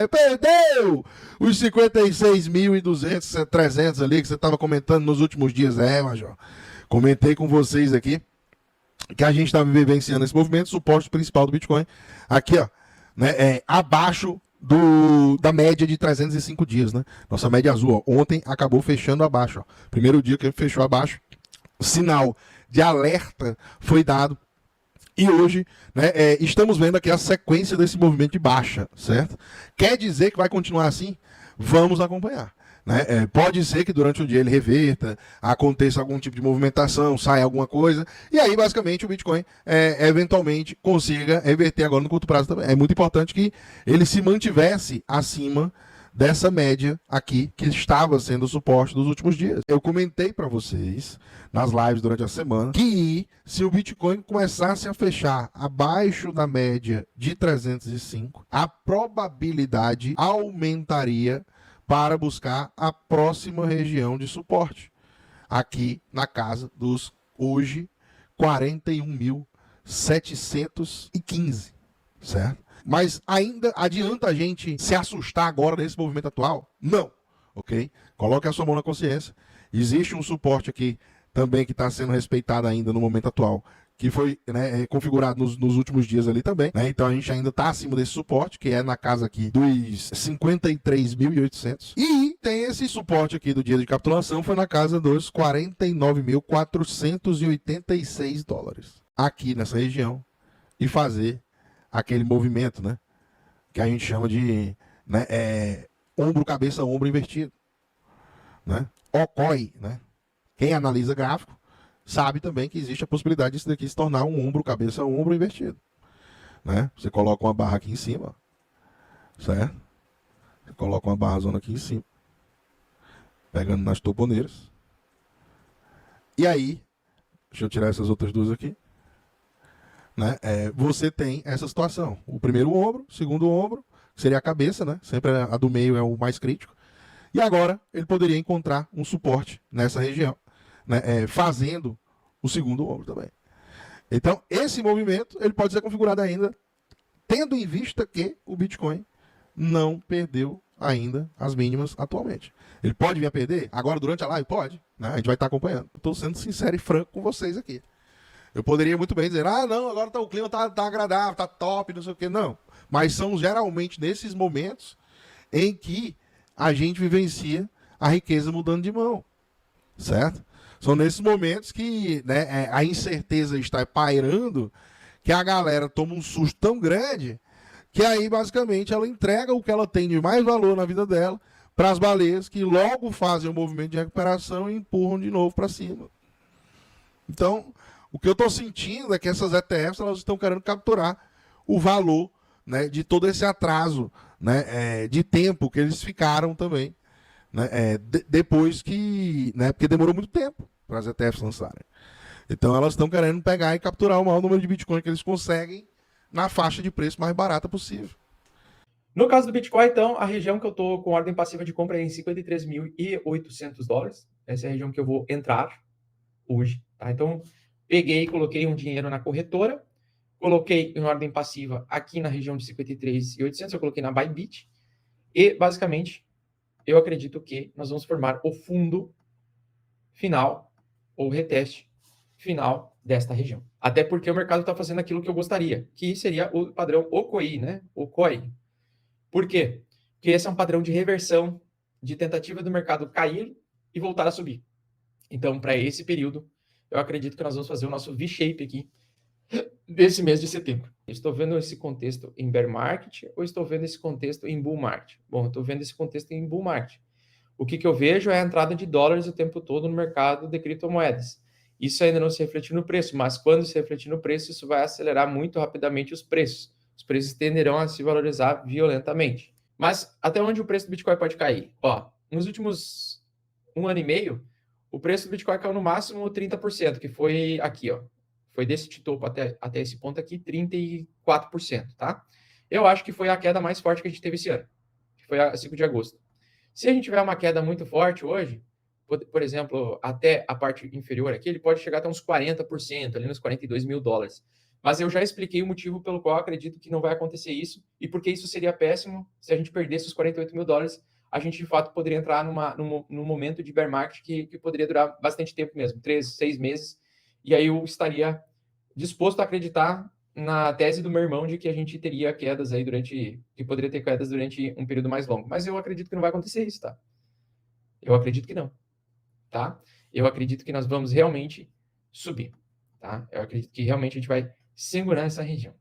Perdeu os 56.200, 300 ali que você estava comentando nos últimos dias. Major. Comentei com vocês aqui que a gente está vivenciando esse movimento, suporte principal do Bitcoin. Aqui, ó, né, abaixo da média de 305 dias, né? Nossa média azul, ó, ontem acabou fechando abaixo. Ó. Primeiro dia que ele fechou abaixo, sinal de alerta foi dado. E hoje, né, estamos vendo aqui a sequência desse movimento de baixa, certo? Quer dizer que vai continuar assim? Vamos acompanhar. Né? Pode ser que durante o dia ele reverta, aconteça algum tipo de movimentação, saia alguma coisa, e aí basicamente o Bitcoin eventualmente consiga reverter agora no curto prazo também. É muito importante que ele se mantivesse acima dessa média aqui que estava sendo o suporte dos últimos dias. Eu comentei para vocês nas lives durante a semana que se o Bitcoin começasse a fechar abaixo da média de 305, a probabilidade aumentaria para buscar a próxima região de suporte, aqui na casa dos, hoje, 41.715, certo? Mas ainda adianta a gente se assustar agora nesse movimento atual? Não, ok? Coloque a sua mão na consciência. Existe um suporte aqui também que está sendo respeitado ainda no momento atual, que foi, né, configurado nos últimos dias ali também, né? Então a gente ainda está acima desse suporte, que é na casa aqui dos 53.800. E tem esse suporte aqui do dia de capitulação, foi na casa dos 49.486 dólares. Aqui nessa região. E fazer aquele movimento, né? Que a gente chama de, né, ombro, cabeça, ombro invertido. Né? Ocorre, né? Quem analisa gráfico sabe também que existe a possibilidade disso daqui se tornar um ombro, cabeça, ombro invertido. Né? Você coloca uma barra aqui em cima, certo? Você coloca uma barra zona aqui em cima, pegando nas toponeiras. E aí, deixa eu tirar essas outras duas aqui. Né? Você tem essa situação. O primeiro ombro, o segundo ombro, que seria a cabeça, né? Sempre a do meio é o mais crítico. E agora ele poderia encontrar um suporte nessa região, né? Fazendo o segundo ombro também. Então, esse movimento ele pode ser configurado ainda, tendo em vista que o Bitcoin não perdeu ainda as mínimas atualmente. Ele pode vir a perder? Agora, durante a live? Pode. Né? A gente vai estar acompanhando. Estou sendo sincero e franco com vocês aqui. Eu poderia muito bem dizer, não, agora o clima tá agradável, tá top, não sei o quê. Não. Mas são geralmente nesses momentos em que a gente vivencia a riqueza mudando de mão. Certo? São nesses momentos que, né, a incerteza está pairando, que a galera toma um susto tão grande, que aí basicamente ela entrega o que ela tem de mais valor na vida dela para as baleias, que logo fazem o movimento de recuperação e empurram de novo para cima. Então, o que eu estou sentindo é que essas ETFs elas estão querendo capturar o valor, né, de todo esse atraso, né, de tempo que eles ficaram também, né, depois que, né, porque demorou muito tempo para as ETFs lançarem. Então elas estão querendo pegar e capturar o maior número de Bitcoin que eles conseguem na faixa de preço mais barata possível. No caso do Bitcoin, então, a região que eu estou com ordem passiva de compra é em 53.800 dólares. Essa é a região que eu vou entrar hoje. Tá? Então, peguei e coloquei um dinheiro na corretora, coloquei em ordem passiva aqui na região de 53.800, eu coloquei na Bybit, e basicamente eu acredito que nós vamos formar o fundo final, ou reteste final desta região. Até porque o mercado está fazendo aquilo que eu gostaria, que seria o padrão OCOI, né? OCOI. Por quê? Porque esse é um padrão de reversão, de tentativa do mercado cair e voltar a subir. Então, para esse período, eu acredito que nós vamos fazer o nosso V-shape aqui desse mês de setembro. Estou vendo esse contexto em bear market ou estou vendo esse contexto em bull market? Bom, eu estou vendo esse contexto em bull market. O que eu vejo é a entrada de dólares o tempo todo no mercado de criptomoedas. Isso ainda não se refletiu no preço, mas quando se refletir no preço, isso vai acelerar muito rapidamente os preços. Os preços tenderão a se valorizar violentamente. Mas até onde o preço do Bitcoin pode cair? Ó, nos últimos 1 ano e meio, o preço do Bitcoin caiu no máximo 30%, que foi aqui, ó. Foi desse topo até esse ponto aqui, 34%, tá? Eu acho que foi a queda mais forte que a gente teve esse ano, que foi a 5 de agosto. Se a gente tiver uma queda muito forte hoje, por exemplo, até a parte inferior aqui, ele pode chegar até uns 40%, ali nos 42 mil dólares. Mas eu já expliquei o motivo pelo qual eu acredito que não vai acontecer isso e porque isso seria péssimo se a gente perdesse os 48 mil dólares. A gente, de fato, poderia entrar num momento de bear market que poderia durar bastante tempo mesmo, 3, 6 meses. E aí eu estaria disposto a acreditar na tese do meu irmão de que a gente teria quedas aí que poderia ter quedas durante um período mais longo. Mas eu acredito que não vai acontecer isso, tá? Eu acredito que não, tá? Eu acredito que nós vamos realmente subir, tá? Eu acredito que realmente a gente vai segurar essa região,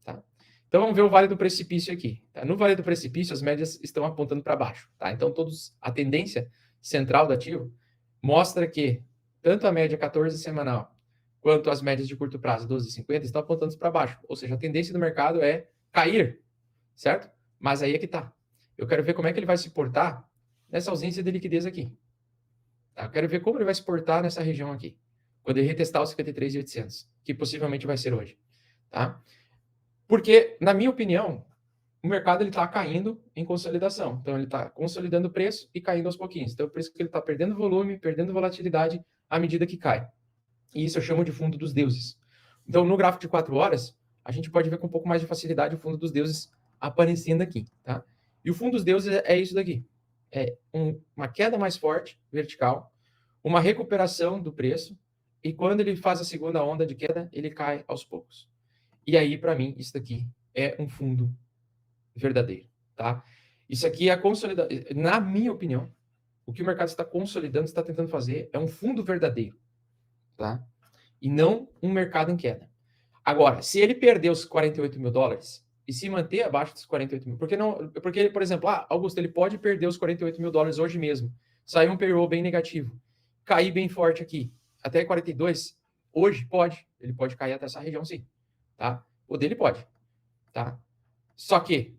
tá? Então vamos ver o Vale do Precipício aqui, tá? No Vale do Precipício as médias estão apontando para baixo, tá? Então a tendência central do ativo mostra que tanto a média 14 semanal quanto as médias de curto prazo 12,50 estão apontando para baixo, ou seja, a tendência do mercado é cair, certo? Mas aí é que tá. Eu quero ver como é que ele vai se portar nessa ausência de liquidez aqui. Tá? Eu quero ver como ele vai se portar nessa região aqui, quando ele retestar os 53.800, que possivelmente vai ser hoje. Tá? Porque, na minha opinião, o mercado está caindo em consolidação. Então, ele está consolidando o preço e caindo aos pouquinhos. Então, por isso que ele está perdendo volume, perdendo volatilidade à medida que cai. E isso eu chamo de fundo dos deuses. Então, no gráfico de 4 horas, a gente pode ver com um pouco mais de facilidade o fundo dos deuses aparecendo aqui. Tá? E o fundo dos deuses é isso daqui. É uma queda mais forte, vertical, uma recuperação do preço, e quando ele faz a segunda onda de queda, ele cai aos poucos. E aí, para mim, isso daqui é um fundo verdadeiro, tá? Isso aqui é a consolidação. Na minha opinião, o que o mercado está consolidando, está tentando fazer, é um fundo verdadeiro, tá? E não um mercado em queda. Agora, se ele perder os 48 mil dólares e se manter abaixo dos 48 mil, porque, por exemplo, Augusto, ele pode perder os 48 mil dólares hoje mesmo, sair um payroll bem negativo, cair bem forte aqui, até 42, hoje pode, ele pode cair até essa região sim, tá? O dele pode, tá? Só que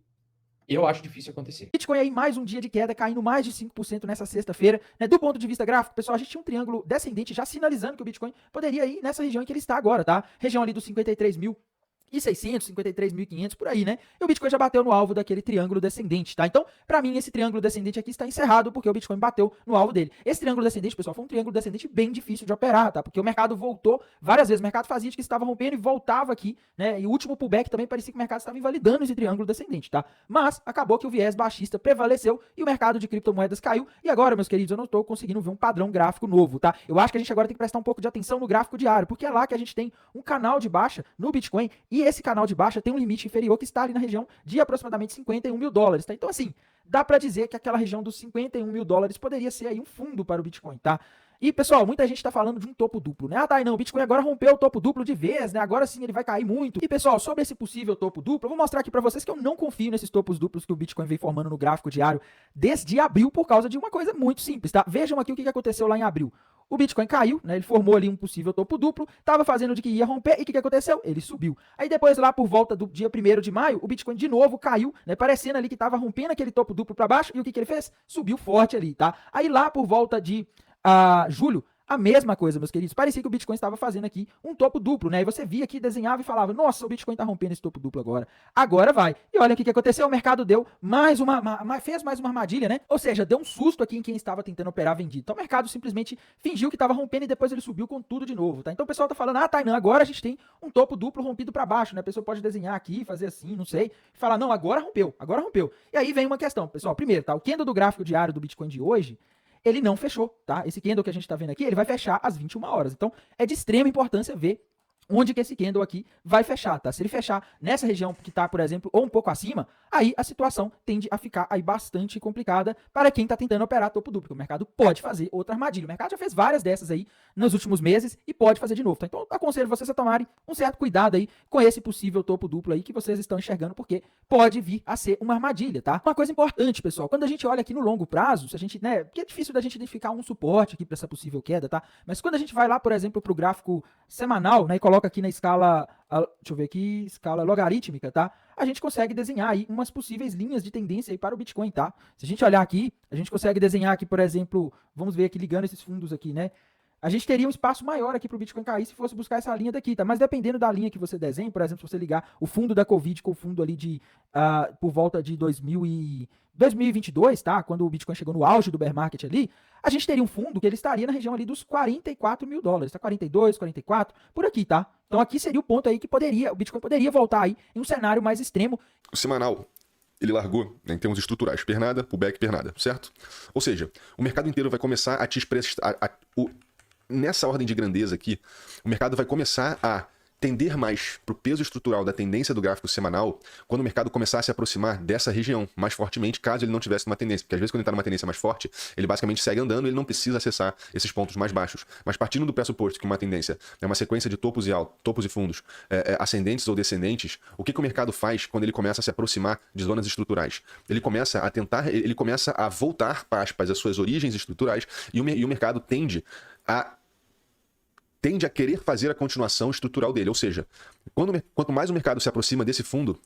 eu acho difícil acontecer. Bitcoin aí mais um dia de queda, caindo mais de 5% nessa sexta-feira. Né? Do ponto de vista gráfico, pessoal, a gente tinha um triângulo descendente já sinalizando que o Bitcoin poderia ir nessa região em que ele está agora, tá? Região ali dos 53.600, 53.500, por aí, né? E o Bitcoin já bateu no alvo daquele triângulo descendente, tá? Então, para mim, esse triângulo descendente aqui está encerrado porque o Bitcoin bateu no alvo dele. Esse triângulo descendente, pessoal, foi um triângulo descendente bem difícil de operar, tá? Porque o mercado voltou várias vezes. O mercado fazia de que estava rompendo e voltava aqui, né? E o último pullback também parecia que o mercado estava invalidando esse triângulo descendente, tá? Mas acabou que o viés baixista prevaleceu e o mercado de criptomoedas caiu. E agora, meus queridos, eu não estou conseguindo ver um padrão gráfico novo, tá? Eu acho que a gente agora tem que prestar um pouco de atenção no gráfico diário, porque é lá que a gente tem um canal de baixa no Bitcoin e esse canal de baixa tem um limite inferior que está ali na região de aproximadamente 51 mil dólares, tá? Então, assim, dá para dizer que aquela região dos 51 mil dólares poderia ser aí um fundo para o Bitcoin, tá? E, pessoal, muita gente está falando de um topo duplo, né? Ah, tá, não, o Bitcoin agora rompeu o topo duplo de vez, né? Agora sim ele vai cair muito. E, pessoal, sobre esse possível topo duplo, eu vou mostrar aqui para vocês que eu não confio nesses topos duplos que o Bitcoin vem formando no gráfico diário desde abril por causa de uma coisa muito simples, tá? Vejam aqui o que aconteceu lá em abril. O Bitcoin caiu, né? Ele formou ali um possível topo duplo, estava fazendo de que ia romper, e o que aconteceu? Ele subiu. Aí depois, lá por volta do dia 1º de maio, o Bitcoin de novo caiu, né? Parecendo ali que estava rompendo aquele topo duplo para baixo, e o que ele fez? Subiu forte ali, tá? Aí lá por volta de julho, a mesma coisa, meus queridos. Parecia que o Bitcoin estava fazendo aqui um topo duplo, né? E você via aqui, desenhava e falava, nossa, o Bitcoin está rompendo esse topo duplo agora. Agora vai. E olha o que aconteceu, o mercado deu fez mais uma armadilha, né? Ou seja, deu um susto aqui em quem estava tentando operar vendido. Então o mercado simplesmente fingiu que estava rompendo e depois ele subiu com tudo de novo, tá? Então o pessoal tá falando, tá, não, agora a gente tem um topo duplo rompido para baixo, né? A pessoa pode desenhar aqui, fazer assim, não sei, e falar, não, agora rompeu, agora rompeu. E aí vem uma questão, pessoal. Primeiro, tá? O candle do gráfico diário do Bitcoin de hoje, ele não fechou, tá? Esse candle que a gente está vendo aqui, ele vai fechar às 21 horas. Então, é de extrema importância ver onde que esse candle aqui vai fechar, tá? Se ele fechar nessa região que está, por exemplo, ou um pouco acima, aí a situação tende a ficar aí bastante complicada para quem está tentando operar topo duplo. O mercado pode fazer outra armadilha. O mercado já fez várias dessas aí nos últimos meses e pode fazer de novo, tá? Então, aconselho vocês a tomarem um certo cuidado aí com esse possível topo duplo aí que vocês estão enxergando, porque pode vir a ser uma armadilha, tá? Uma coisa importante, pessoal, quando a gente olha aqui no longo prazo, se a gente, né, porque é difícil da gente identificar um suporte aqui para essa possível queda, tá? Mas quando a gente vai lá, por exemplo, para o gráfico semanal, né, e coloca aqui na escala, deixa eu ver aqui, escala logarítmica, tá? A gente consegue desenhar aí umas possíveis linhas de tendência aí para o Bitcoin, tá? Se a gente olhar aqui, a gente consegue desenhar aqui, por exemplo, vamos ver aqui ligando esses fundos aqui, né? a gente teria um espaço maior aqui para o Bitcoin cair se fosse buscar essa linha daqui, tá? Mas dependendo da linha que você desenha, por exemplo, se você ligar o fundo da Covid com o fundo ali de por volta de 2022, tá? Quando o Bitcoin chegou no auge do bear market ali, a gente teria um fundo que ele estaria na região ali dos $44 mil, tá? 42, 44, por aqui, tá? Então aqui seria o ponto aí que o Bitcoin poderia voltar aí em um cenário mais extremo. O semanal, ele largou, né, em termos estruturais, pernada, pullback, pernada, certo? Ou seja, o mercado inteiro vai começar a te expressar... Nessa ordem de grandeza aqui, o mercado vai começar a tender mais para o peso estrutural da tendência do gráfico semanal quando o mercado começar a se aproximar dessa região mais fortemente, caso ele não tivesse uma tendência. Porque às vezes quando ele está numa tendência mais forte, ele basicamente segue andando e ele não precisa acessar esses pontos mais baixos. Mas partindo do pressuposto que uma tendência é uma sequência de topos e fundos ascendentes ou descendentes, o que o mercado faz quando ele começa a se aproximar de zonas estruturais? Ele começa a voltar, para aspas, as suas origens estruturais e o mercado tende a querer fazer a continuação estrutural dele. Ou seja, quanto mais o mercado se aproxima desse fundo,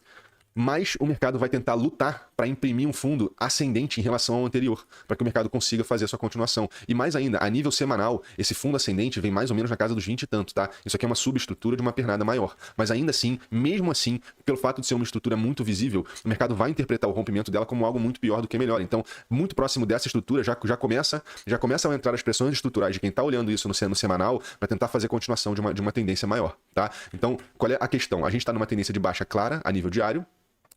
mais o mercado vai tentar lutar para imprimir um fundo ascendente em relação ao anterior, para que o mercado consiga fazer a sua continuação. E mais ainda, a nível semanal, esse fundo ascendente vem mais ou menos na casa dos 20 e tanto, tá? Isso aqui é uma subestrutura de uma pernada maior. Mas ainda assim, mesmo assim, pelo fato de ser uma estrutura muito visível, o mercado vai interpretar o rompimento dela como algo muito pior do que melhor. Então, muito próximo dessa estrutura, já começam a entrar as pressões estruturais de quem está olhando isso no semanal para tentar fazer a continuação de uma tendência maior, tá? Então, qual é a questão? A gente está numa tendência de baixa clara a nível diário,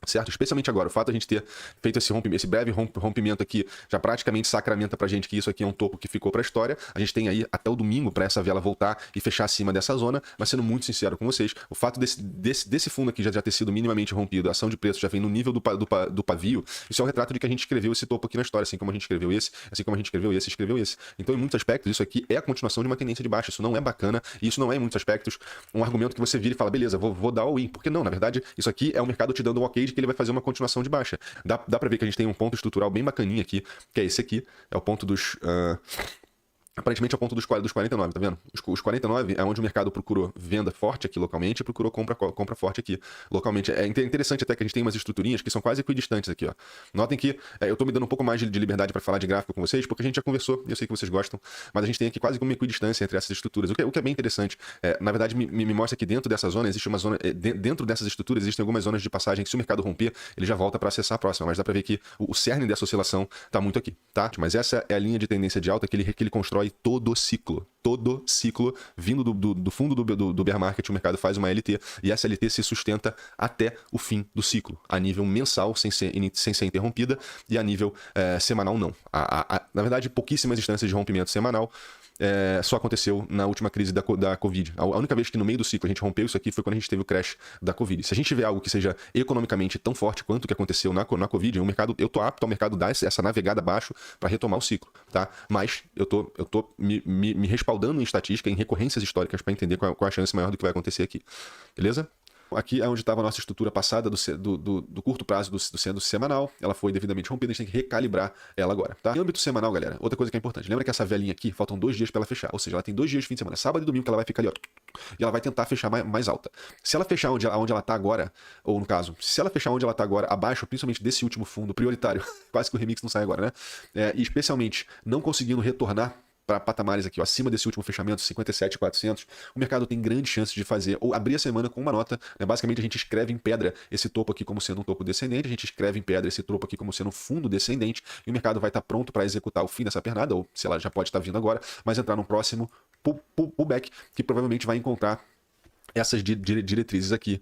certo? Especialmente agora, o fato de a gente ter feito esse breve rompimento aqui já praticamente sacramenta pra gente que isso aqui é um topo que ficou pra história. A gente tem aí até o domingo pra essa vela voltar e fechar acima dessa zona, mas sendo muito sincero com vocês, o fato desse fundo aqui já ter sido minimamente rompido, a ação de preço já vem no nível do pavio, isso é um retrato de que a gente escreveu esse topo aqui na história, assim como a gente escreveu esse, escreveu esse. Então, em muitos aspectos, isso aqui é a continuação de uma tendência de baixa. Isso não é bacana e isso não é, em muitos aspectos, um argumento que você vira e fala, beleza, vou dar all-in. Porque não, na verdade, isso aqui é o mercado te dando um ok de que ele vai fazer uma continuação de baixa. Dá pra ver que a gente tem um ponto estrutural bem bacaninha aqui, que é esse aqui, é o ponto dos... Aparentemente é o ponto dos 49, tá vendo? Os 49 é onde o mercado procurou venda forte aqui localmente e procurou compra forte aqui localmente. É interessante até que a gente tem umas estruturinhas que são quase equidistantes aqui, ó. Notem que eu tô me dando um pouco mais de liberdade para falar de gráfico com vocês, porque a gente já conversou, e eu sei que vocês gostam, mas a gente tem aqui quase uma equidistância entre essas estruturas, o que é bem interessante. Na verdade, me mostra que dentro dessa zona existe uma zona, dentro dessas estruturas existem algumas zonas de passagem que se o mercado romper, ele já volta para acessar a próxima, mas dá para ver que o cerne dessa oscilação tá muito aqui, tá? Mas essa é a linha de tendência de alta que ele constrói todo ciclo, vindo do fundo do bear market, o mercado faz uma LT, e essa LT se sustenta até o fim do ciclo, a nível mensal, sem ser interrompida, e a nível semanal não. Na verdade, pouquíssimas instâncias de rompimento semanal, só aconteceu na última crise da Covid. A única vez que no meio do ciclo a gente rompeu isso aqui foi quando a gente teve o crash da Covid. Se a gente tiver algo que seja economicamente tão forte quanto o que aconteceu na Covid, eu tô apto ao mercado dar essa navegada abaixo para retomar o ciclo, tá? Mas eu tô me respaldando em estatística, em recorrências históricas para entender qual a chance maior do que vai acontecer aqui. Beleza? Aqui é onde estava a nossa estrutura passada do curto prazo do semanal. Ela foi devidamente rompida, a gente tem que recalibrar ela agora, tá? Em âmbito semanal, galera, outra coisa que é importante. Lembra que essa velinha aqui, faltam 2 dias para ela fechar. Ou seja, ela tem 2 dias de fim de semana, sábado e domingo, que ela vai ficar ali, ó. E ela vai tentar fechar mais alta. Se ela fechar onde ela tá agora, ou no caso, se ela fechar onde ela tá agora, abaixo, principalmente desse último fundo prioritário, quase que o remix não sai agora, né? E especialmente não conseguindo retornar para patamares aqui, ó, acima desse último fechamento, 57.400, o mercado tem grande chance de fazer, ou abrir a semana com uma nota, né? Basicamente a gente escreve em pedra esse topo aqui como sendo um topo descendente, a gente escreve em pedra esse topo aqui como sendo um fundo descendente, e o mercado vai estar pronto para executar o fim dessa pernada, ou sei lá, já pode estar vindo agora, mas entrar num próximo pullback, que provavelmente vai encontrar essas diretrizes aqui,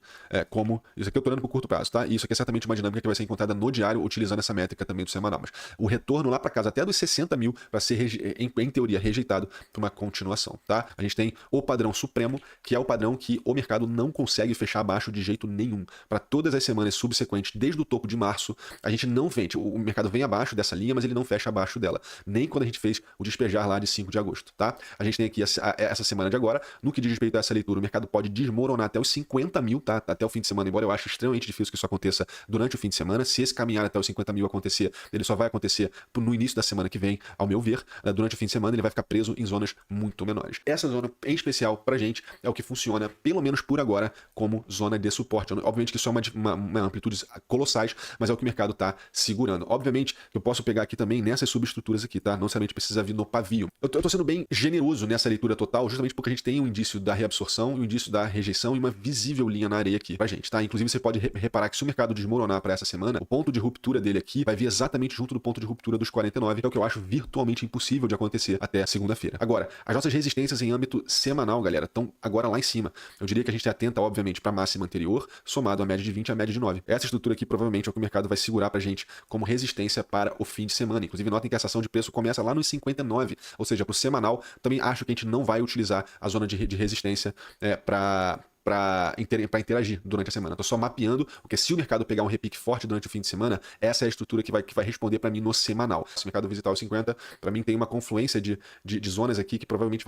como... Isso aqui eu tô olhando pro curto prazo, tá? E isso aqui é certamente uma dinâmica que vai ser encontrada no diário, utilizando essa métrica também do semanal. Mas o retorno lá para casa, até dos 60 mil, para ser, em teoria, rejeitado para uma continuação, tá? A gente tem o padrão supremo, que é o padrão que o mercado não consegue fechar abaixo de jeito nenhum. Para todas as semanas subsequentes, desde o topo de março, a gente não vende. O mercado vem abaixo dessa linha, mas ele não fecha abaixo dela. Nem quando a gente fez o despejar lá de 5 de agosto, tá? A gente tem aqui essa semana de agora, no que diz respeito a essa leitura, o mercado pode desmoronar até os 50 mil, tá? Até o fim de semana, embora eu ache extremamente difícil que isso aconteça durante o fim de semana. Se esse caminhar até os 50 mil acontecer, ele só vai acontecer no início da semana que vem, ao meu ver. Durante o fim de semana ele vai ficar preso em zonas muito menores. Essa zona, em especial, pra gente, é o que funciona, pelo menos por agora, como zona de suporte. Obviamente que isso é uma amplitudes colossais, mas é o que o mercado tá segurando. Obviamente que eu posso pegar aqui também nessas subestruturas aqui, tá? Não necessariamente precisa vir no pavio. Eu tô sendo bem generoso nessa leitura total, justamente porque a gente tem um indício da reabsorção, um indício da rejeição e uma visível linha na areia aqui pra gente, tá? Inclusive você pode reparar que se o mercado desmoronar para essa semana, o ponto de ruptura dele aqui vai vir exatamente junto do ponto de ruptura dos 49, que é o que eu acho virtualmente impossível de acontecer até segunda-feira. Agora, as nossas resistências em âmbito semanal, galera, estão agora lá em cima. Eu diria que a gente atenta, obviamente, para a máxima anterior, somado a média de 20 e a média de 9. Essa estrutura aqui provavelmente é o que o mercado vai segurar pra gente como resistência para o fim de semana. Inclusive, notem que essa ação de preço começa lá nos 59, ou seja, pro semanal, também acho que a gente não vai utilizar a zona de resistência para interagir durante a semana. Estou só mapeando, porque se o mercado pegar um repique forte durante o fim de semana, essa é a estrutura que vai responder para mim no semanal. Se o mercado visitar os 50, para mim tem uma confluência de zonas aqui que provavelmente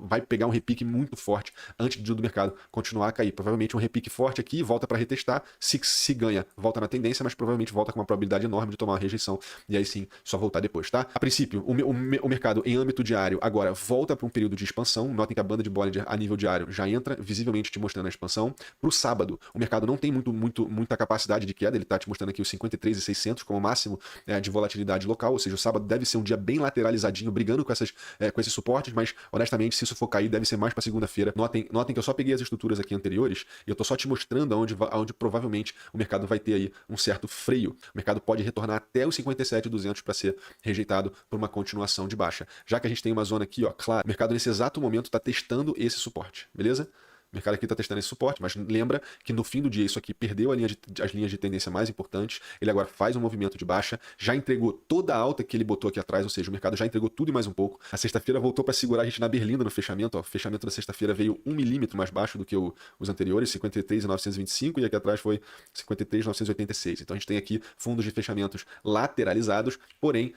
vai pegar um repique muito forte antes do mercado continuar a cair. Provavelmente um repique forte aqui, volta para retestar, se ganha, volta na tendência, mas provavelmente volta com uma probabilidade enorme de tomar uma rejeição, e aí sim, só voltar depois, tá? A princípio, o mercado em âmbito diário agora volta para um período de expansão. Notem que a banda de Bollinger a nível diário já entra visivelmente te mostrando a expansão. Para o sábado, o mercado não tem muita capacidade de queda, ele está te mostrando aqui os 53.600 como máximo de volatilidade local, ou seja, o sábado deve ser um dia bem lateralizadinho, brigando com esses suportes, mas honestamente, se isso for cair, deve ser mais para segunda-feira. Notem que eu só peguei as estruturas aqui anteriores e eu tô só te mostrando aonde provavelmente o mercado vai ter aí um certo freio. O mercado pode retornar até os 57.200 para ser rejeitado por uma continuação de baixa. Já que a gente tem uma zona aqui, ó, claro, o mercado nesse exato momento está testando esse suporte, beleza? O mercado aqui está testando esse suporte, mas lembra que no fim do dia isso aqui perdeu as linhas de tendência mais importantes, ele agora faz um movimento de baixa, já entregou toda a alta que ele botou aqui atrás, ou seja, o mercado já entregou tudo e mais um pouco. A sexta-feira voltou para segurar a gente na berlinda no fechamento, ó. O fechamento da sexta-feira veio 1 milímetro mais baixo do que os anteriores, 53.925, e aqui atrás foi 53.986. Então a gente tem aqui fundos de fechamentos lateralizados, porém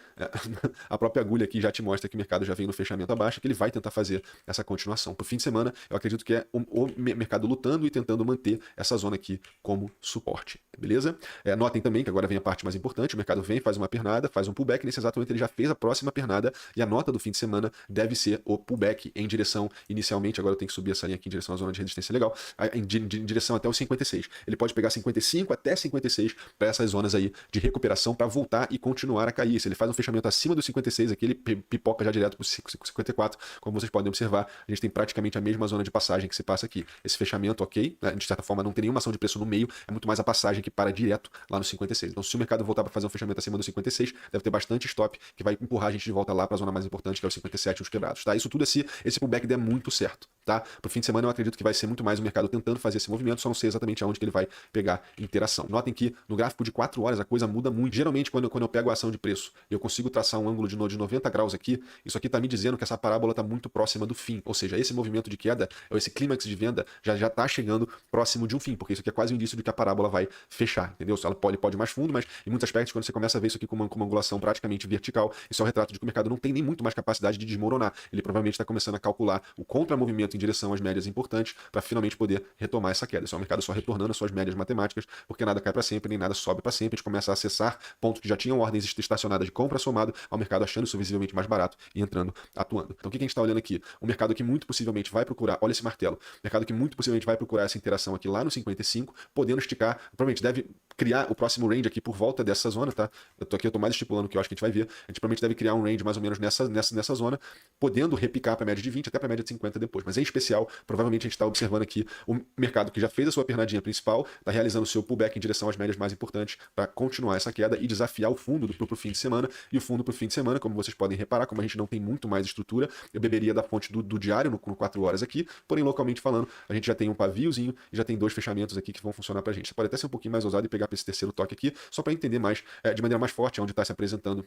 a própria agulha aqui já te mostra que o mercado já veio no fechamento abaixo, que ele vai tentar fazer essa continuação. Para o fim de semana, eu acredito que é o mercado lutando e tentando manter essa zona aqui como suporte, beleza? Notem também que agora vem a parte mais importante, o mercado vem, faz uma pernada, faz um pullback, nesse exato momento ele já fez a próxima pernada, e a nota do fim de semana deve ser o pullback em direção, inicialmente, agora eu tenho que subir essa linha aqui em direção à zona de resistência legal, em direção até os 56. Ele pode pegar 55 até 56 para essas zonas aí de recuperação, para voltar e continuar a cair. Se ele faz um fechamento acima dos 56 aqui, ele pipoca já direto para os 54, como vocês podem observar, a gente tem praticamente a mesma zona de passagem que se passa aqui. Esse fechamento, ok, né, de certa forma não tem nenhuma ação de preço no meio, é muito mais a passagem que para direto lá no 56. Então se o mercado voltar para fazer um fechamento acima do 56, deve ter bastante stop que vai empurrar a gente de volta lá para a zona mais importante, que é os 57 os quebrados, tá? Isso tudo se esse pullback der muito certo, tá? Pro fim de semana eu acredito que vai ser muito mais o mercado tentando fazer esse movimento, só não sei exatamente aonde que ele vai pegar interação. Notem que no gráfico de 4 horas a coisa muda muito. Geralmente quando eu pego a ação de preço e eu consigo traçar um ângulo de 90 graus aqui, isso aqui tá me dizendo que essa parábola tá muito próxima do fim, ou seja, esse movimento de queda, esse clímax de venda já tá chegando próximo de um fim, porque isso aqui é quase um indício de que a parábola vai fechar, entendeu? Ela pode ir mais fundo, mas em muitos aspectos, quando você começa a ver isso aqui com uma angulação praticamente vertical, isso é um retrato de que o mercado não tem nem muito mais capacidade de desmoronar. Ele provavelmente está começando a calcular o contramovimento em direção às médias importantes para finalmente poder retomar essa queda. Isso é o mercado só retornando às suas médias matemáticas, porque nada cai para sempre, nem nada sobe para sempre. A gente começa a acessar pontos que já tinham ordens estacionadas de compra somado ao mercado achando isso visivelmente mais barato e entrando, atuando. Então o que a gente está olhando aqui? O mercado que muito possivelmente vai procurar, olha esse martelo, o mercado que muito possivelmente vai procurar essa interação aqui lá no 55, podendo esticar, provavelmente deve criar o próximo range aqui por volta dessa zona, tá? Eu tô mais estipulando o que eu acho que a gente vai ver. A gente provavelmente deve criar um range mais ou menos nessa zona, podendo repicar para a média de 20 até para a média de 50 depois. Mas em especial, provavelmente a gente está observando aqui o mercado que já fez a sua pernadinha principal, está realizando o seu pullback em direção às médias mais importantes para continuar essa queda e desafiar o fundo pro fim de semana. E o fundo pro fim de semana, como vocês podem reparar, como a gente não tem muito mais estrutura, eu beberia da fonte do diário no 4 horas aqui, porém localmente falando, a gente já tem um paviozinho e já tem 2 fechamentos aqui que vão funcionar pra gente. Você pode até ser um pouquinho mais ousado e pegar para esse terceiro toque aqui, só para entender mais, de maneira mais forte, onde está se apresentando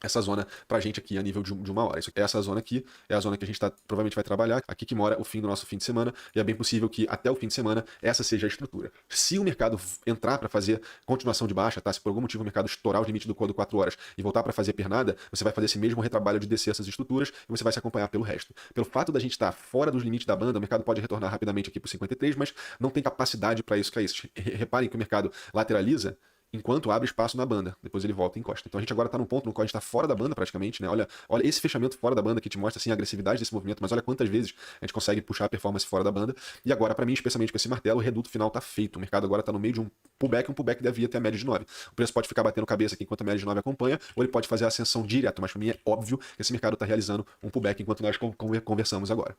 essa zona pra gente aqui a nível de uma hora. Essa zona aqui é a zona que a gente provavelmente vai trabalhar, aqui que mora o fim do nosso fim de semana, e é bem possível que até o fim de semana essa seja a estrutura. Se o mercado entrar para fazer continuação de baixa, tá? Se por algum motivo o mercado estourar os limites do 4 horas e voltar para fazer pernada, você vai fazer esse mesmo retrabalho de descer essas estruturas e você vai se acompanhar pelo resto. Pelo fato da gente estar fora dos limites da banda, o mercado pode retornar rapidamente aqui para 53, mas não tem capacidade para isso que é isso. Reparem que o mercado lateraliza enquanto abre espaço na banda. Depois ele volta e encosta. Então a gente agora está num ponto no qual a gente está fora da banda praticamente, né? Olha esse fechamento fora da banda que te mostra assim, a agressividade desse movimento, mas olha quantas vezes a gente consegue puxar a performance fora da banda. E agora, para mim, especialmente com esse martelo, o reduto final está feito. O mercado agora está no meio de um pullback deve ir até a média de 9. O preço pode ficar batendo cabeça aqui enquanto a média de 9 acompanha, ou ele pode fazer a ascensão direto, mas para mim é óbvio que esse mercado está realizando um pullback enquanto nós conversamos agora.